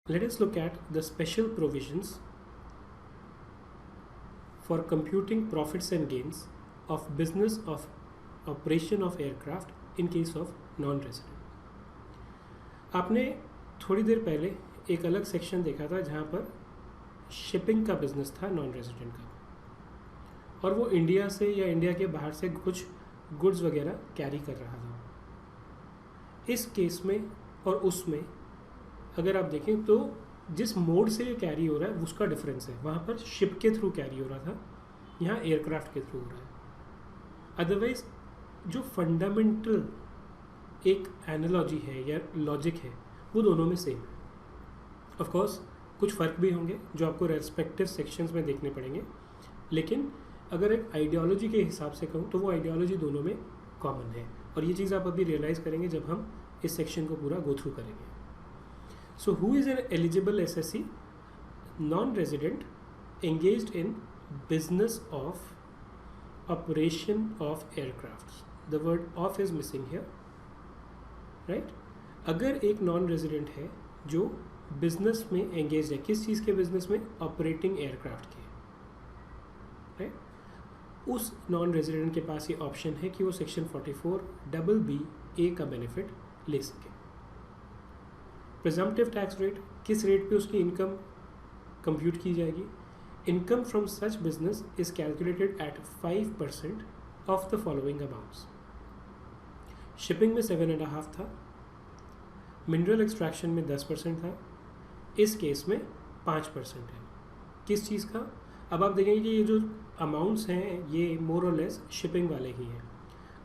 Let us look at the special provisions for computing profits and gains of business of operation of aircraft in case of non-resident. आपने थोड़ी देर पहले एक अलग section देखा था जहाँ पर शिपिंग का बिजनेस था नॉन रेजिडेंट का, और वो इंडिया से या इंडिया के बाहर से कुछ गुड्स वगैरह कैरी कर रहा था. इस केस में और उसमें अगर आप देखें तो जिस मोड से ये कैरी हो रहा है उसका डिफरेंस है. वहाँ पर शिप के थ्रू कैरी हो रहा था, यहाँ एयरक्राफ्ट के थ्रू हो रहा है. अदरवाइज जो फंडामेंटल एक एनालॉजी है या लॉजिक है वो दोनों में सेम है. ऑफ कोर्स कुछ फ़र्क भी होंगे जो आपको रेस्पेक्टिव सेक्शंस में देखने पड़ेंगे, लेकिन अगर एक आइडियोलॉजी के हिसाब से कहूँ तो वो आइडियोलॉजी दोनों में कॉमन है. और ये चीज़ आप अभी रियलाइज़ करेंगे जब हम इस सेक्शन को पूरा गो थ्रू करेंगे. So who is an eligible SSC? Non resident engaged in business of operation of aircrafts. The word of is missing here, right? अगर एक नॉन रेजिडेंट है जो बिजनेस में एंगेज है, किस चीज़ के बिजनेस में? ऑपरेटिंग एयरक्राफ्ट के, राइट? उस नॉन रेजिडेंट के पास ये ऑप्शन है कि वो सेक्शन 44BB का बेनिफिट ले सके. प्रिजम्पटिव टैक्स रेट, किस रेट पे उसकी इनकम कंप्यूट की जाएगी? Income from such business is calculated at 5% of the following amounts. Shipping में 7.5 था, मिनरल एक्सट्रैक्शन में 10% था, इस केस में 5% है. किस चीज़ का? अब आप देखेंगे कि ये जो अमाउंट्स हैं ये मोर और लेस शिपिंग वाले ही हैं.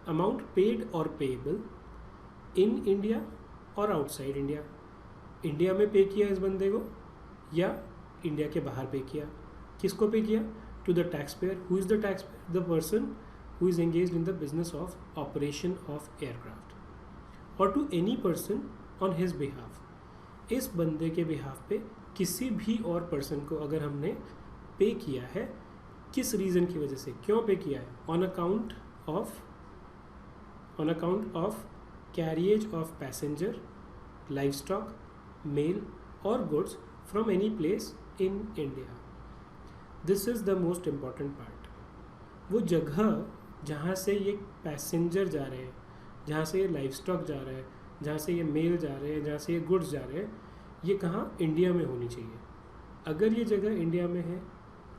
अमाउंट पेड और पेएबल इन इंडिया और आउटसाइड इंडिया. इंडिया में पे किया इस बंदे को या इंडिया के बाहर पे किया. किसको पे किया? To the tax payer. Who is the tax payer? The person who is engaged in the business of operation of aircraft, और to any person on his behalf. इस बंदे के बिहाफ पे किसी भी और पर्सन को अगर हमने पे किया है, किस रीज़न की वजह से, क्यों पे किया है? On account of carriage of passenger, livestock, mail और goods from any place in India. This is the most important part. वो जगह जहाँ से ये पैसेंजर जा रहे हैं, जहाँ से ये लाइव स्टॉक जा रहा है, जहाँ से ये मेल जा रहे हैं, जहाँ से ये गुड्स जा रहे हैं, ये कहाँ? इंडिया में होनी चाहिए. अगर ये जगह इंडिया में है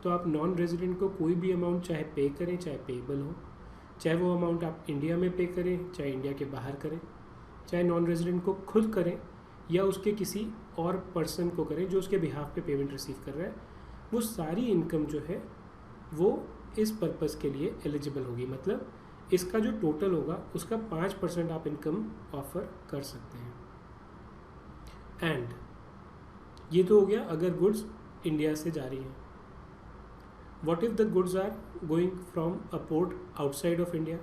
तो आप नॉन रेजिडेंट को कोई भी अमाउंट चाहे पे करें, चाहे पेएबल हो, चाहे वो अमाउंट आप इंडिया में पे करें, चाहे इंडिया के बाहर करें, चाहे नॉन रेजिडेंट को खुद करें या उसके किसी और पर्सन को करें जो उसके बिहाफ पे पेमेंट रिसीव कर रहा है, वो सारी इनकम जो है वो इस पर्पज़ के लिए एलिजिबल होगी. मतलब इसका जो टोटल होगा उसका 5% आप इनकम ऑफर कर सकते हैं. एंड ये तो हो गया अगर गुड्स इंडिया से जा रही हैं. What if the goods are going from a port outside of India?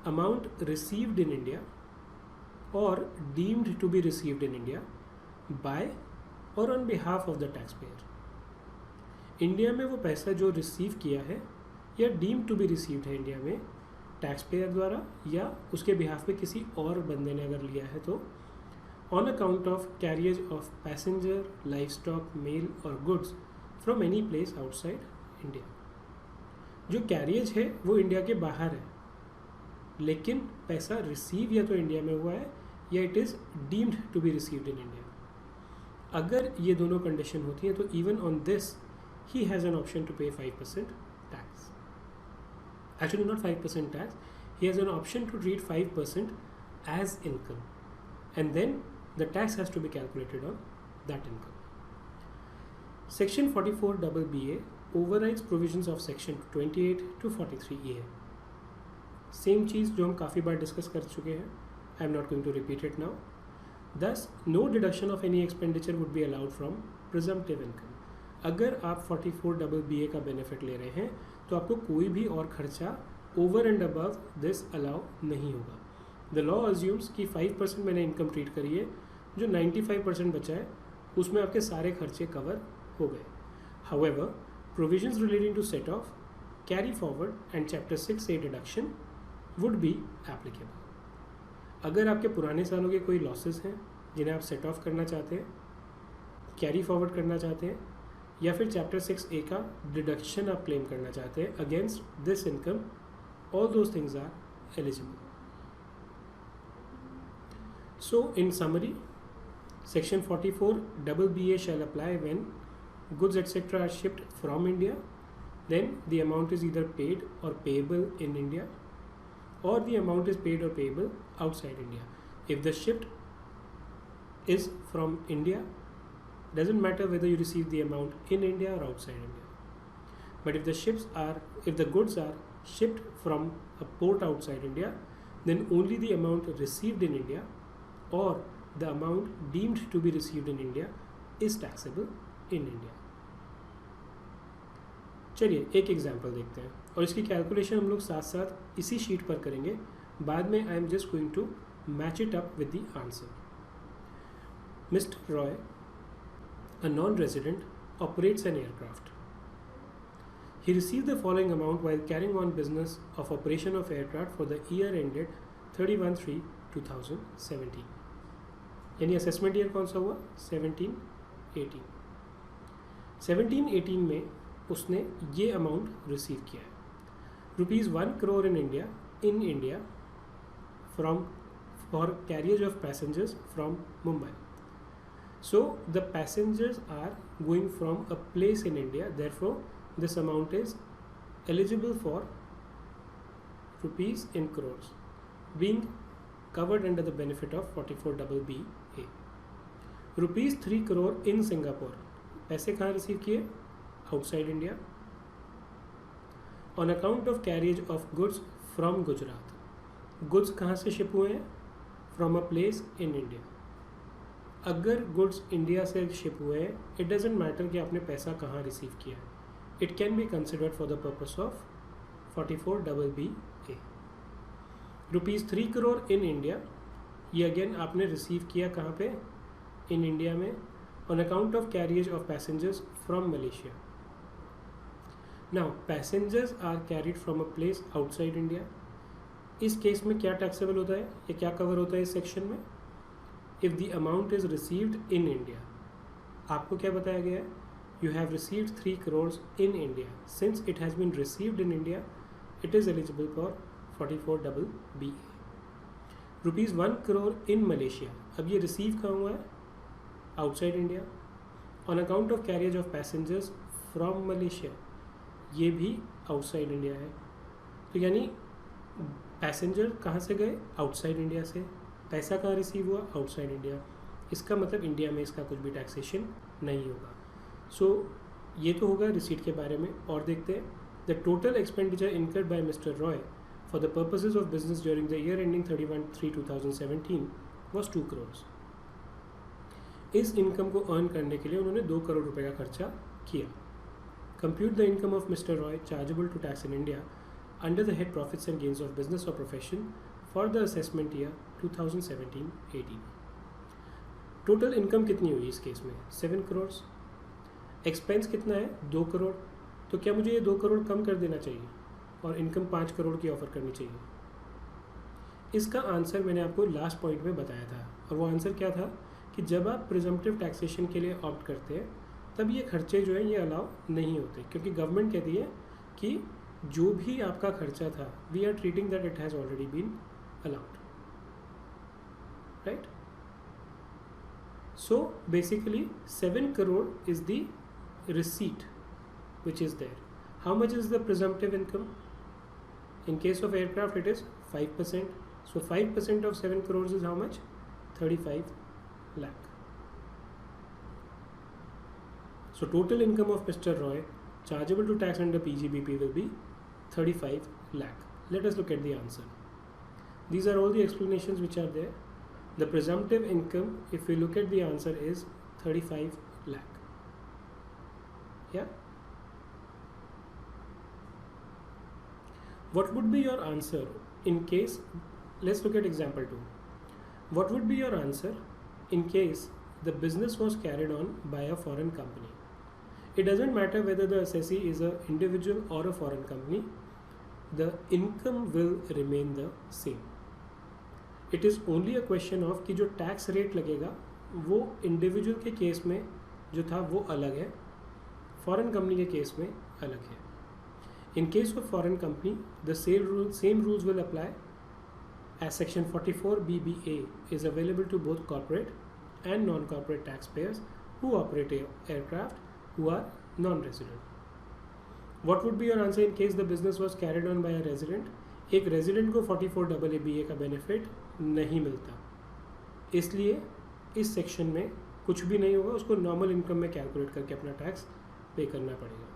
Amount received in India or deemed to be received in India by or on behalf of the taxpayer. India में वो पैसा जो receive किया है या deemed to be received है India में tax payer द्वारा या उसके बिहाफ पे किसी और बंदे ने अगर लिया है तो on account of carriage of passenger, livestock, mail और goods from any place outside India. जो कैरियज है वो इंडिया के बाहर है, लेकिन पैसा रिसीव या तो इंडिया में हुआ है या it is deemed to be received in India. अगर ये दोनों कंडीशन होती हैं तो even on this he has an option to pay 5% tax. Actually not 5% tax, he has an option to treat 5% as income and then the tax has to be calculated on that income. Section 44BA overrides provisions of section 28 to 43A. Same चीज़ जो हम काफ़ी बार discuss कर चुके हैं. I am not going to repeat it now. Thus no deduction of any expenditure would be allowed from presumptive income. अगर आप 44BA का बेनिफिट ले रहे हैं तो आपको कोई भी और खर्चा over and above this allow नहीं होगा. द लॉ अज्यूम्स कि 5% मैंने इनकम ट्रीट करी है, जो 95% बचा है उसमें आपके सारे खर्चे कवर हो गए. However provisions relating to set off, carry forward and chapter 6A deduction would be applicable. अगर आपके पुराने सालों के कोई लॉसेस हैं जिन्हें आप सेट ऑफ करना चाहते हैं कैरी फॉरवर्ड करना चाहते हैं, या फिर चैप्टर 6A का डिडक्शन आप क्लेम करना चाहते हैं against this income, all those things are eligible. So in summary, section 44BA shall apply when goods etc. are shipped from India, then the amount is either paid or payable in India, or the amount is paid or payable outside India. If the shipped is from India, doesn't matter whether you receive the amount in India or outside India. But if the goods are shipped from a port outside India, then only the amount received in India or the amount deemed to be received in India is taxable in India. चलिए एक example देखते हैं और इसकी calculation हम लोग साथ साथ इसी शीट पर करेंगे. बाद में I am just going to match it up with the answer. Mister Roy, a non-resident, operates an aircraft. He received the following amount while carrying on business of operation of aircraft for the year ended 31/3/2017. यानी assessment year कौन सा हुआ? 17-18. 17-18 में उसने ये amount receive किया है, ₹1 crore in India for carriage of passengers from Mumbai. So the passengers are going from a place in India, therefore this amount is eligible for rupees in crores, being covered under the benefit of 44BA. ₹3 crore in Singapore. पैसे कहाँ receive किए? Outside India. On account of carriage of goods from Gujarat. Goods कहाँ से ship हुए हैं? From a place in India. अगर goods India से ship हुए हैं, इट डजेंट मैटर कि आपने पैसा कहाँ रिसीव किया है, it can be considered for the purpose of 44BA. ₹3 crore in India, ये अगेन आपने रिसीव किया कहाँ पे? इन इंडिया में, on account of carriage of passengers from Malaysia. Now passengers are carried from a place outside India. इस case में क्या taxable होता है या क्या कवर होता है इस सेक्शन में? If the amount is received in India, आपको क्या बताया गया है? You have received 3 crores in India. Since it has been received in India, it is eligible for 44BA. ₹1 crore in Malaysia. अब ये रिसीव कहाँ हुआ है? Outside India. On account of carriage of passengers from Malaysia. ये भी outside India है. तो यानी पैसेंजर कहाँ से गए? Outside India से. पैसा कहाँ रिसीव हुआ? Outside India. इसका मतलब इंडिया में इसका कुछ भी टैक्सेशन नहीं होगा. सो ये तो होगा रिसीट के बारे में. और देखते हैं, the total expenditure incurred by mister Roy for the purposes of business during the year ending 31/3/2017 was 2 crores. इस इनकम को अर्न करने के लिए उन्होंने 2 करोड़ रुपए का खर्चा किया. Compute the income of mister Roy chargeable to tax in India under the head profits and gains of business और profession for the assessment year 2017-18. Total income कितनी हुई इस केस में? 7 crores. एक्सपेंस कितना है? 2 crore. तो क्या मुझे ये 2 crore कम कर देना चाहिए और इनकम 5 crore की ऑफर करनी चाहिए? इसका आंसर मैंने आपको लास्ट पॉइंट में बताया था, और वो आंसर क्या था कि जब आप प्रिजम्पटिव टैक्सेशन के लिए ऑप्ट करते हैं तब ये खर्चे जो हैं ये अलाउ नहीं होते, क्योंकि गवर्नमेंट कहती है कि जो भी आपका खर्चा था, we are treating that it has already been allowed, right? So basically 7 crore is the receipt which is there. How much is the presumptive income? In case of aircraft it is 5%. So 5% of 7 crores is how much? 35 lakh. So total income of Mr. Roy chargeable to tax under PGBP will be 35 lakh. Let us look at the answer. These are all the explanations which are there. The presumptive income, if we look at the answer, is 35 lakh. Yeah? What would be your answer in case, let's look at example 2. What would be your answer in case the business was carried on by a foreign company? It doesn't matter whether the assessee is an individual or a foreign company, the income will remain the same. It is only a question of कि जो tax rate लगेगा वो individual के case में जो था वो अलग है, फॉरेन कंपनी के केस में अलग है. In case of foreign company, the same rules will apply as Section 44BBA is available to both corporate and non-corporate taxpayers who operate aircraft who are non-resident. What would be your answer in case the business was carried on by a resident? एक resident को 44BBA का benefit नहीं मिलता, इसलिए इस section में कुछ भी नहीं होगा, उसको नॉर्मल इनकम में कैलकुलेट करके अपना टैक्स पे करना पड़ेगा.